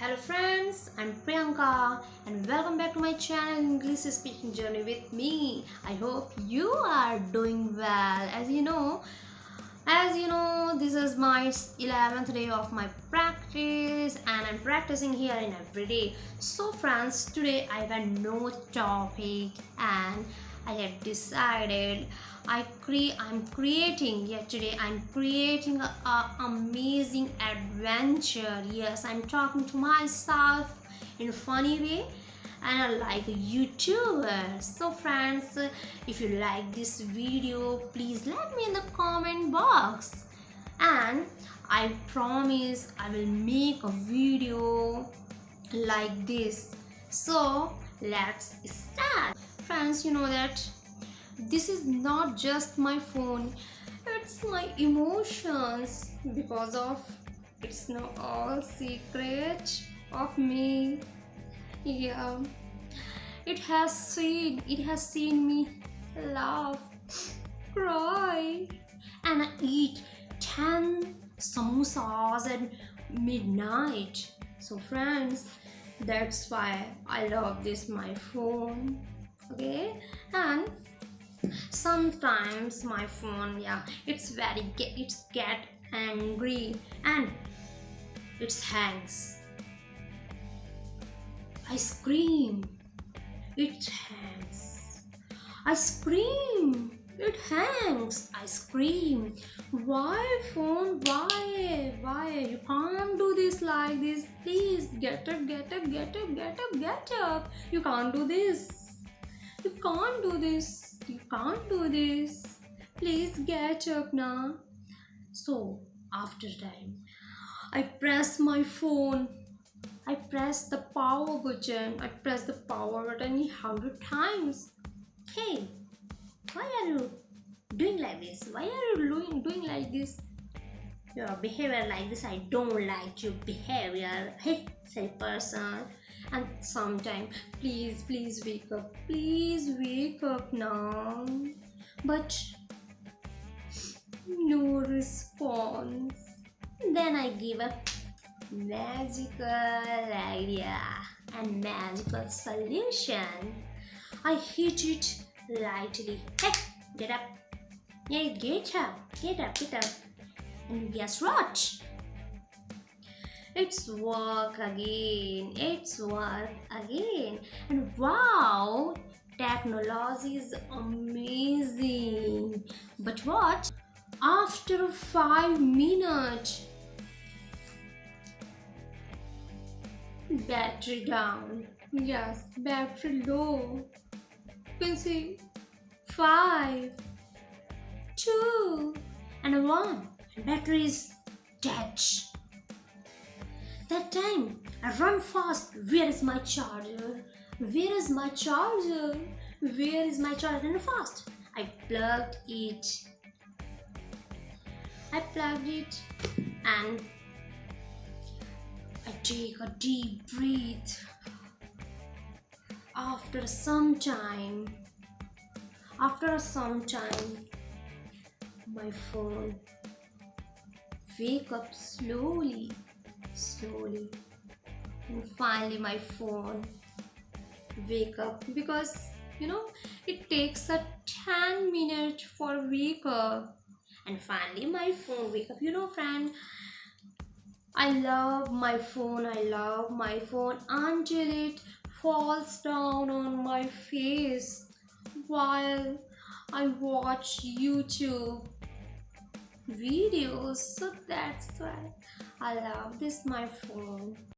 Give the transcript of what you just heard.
Hello friends, I'm Priyanka and welcome back to my channel English speaking journey with me. I hope you are doing well. As you know, this is my 11th day of my practice and I'm practicing here in every day. So friends, today I got no topic and I have decided I'm creating a amazing adventure. Yes, I'm talking to myself in a funny way and I like a YouTuber. So friends, if you like this video, please let me in the comment box and I promise I will make a video like this. So let's start. Friends, you know that this is not just my phone, it's my emotions, because of it's not all secret of me. Yeah, it has seen me laugh, cry and eat 10 samosas at midnight. So friends, that's why I love this my phone. Okay, and sometimes my phone, it's get angry and it hangs. I scream, it hangs. I scream, it hangs. I scream, why phone, why you can't do this like this? Please get up, you can't do this, you can't do this, you can't do this, please get up now. So after time I press my phone, I press the power button, 100 times. Hey, why are you doing like this? Why are you doing like this? Your behavior like this, I don't like your behavior. Hey, say person. And sometime, please wake up now. But no response. Then I give a magical idea and magical solution. I hit it lightly. Hey, get up. Yeah, get up. And guess what? It's work again. And wow, technology is amazing. But what? After 5 minutes, battery down. Yes, battery low. You can see 5, 2, and 1. Battery is dead. That time I run fast. Where is my charger? And fast I plugged it. And I take a deep breath. After some time, my phone wake up slowly, and finally my phone wake up, because it takes a 10 minutes for wake up, and finally my phone wake up. Friend, I love my phone until it falls down on my face while I watch YouTube videos. So that's why I love this my phone.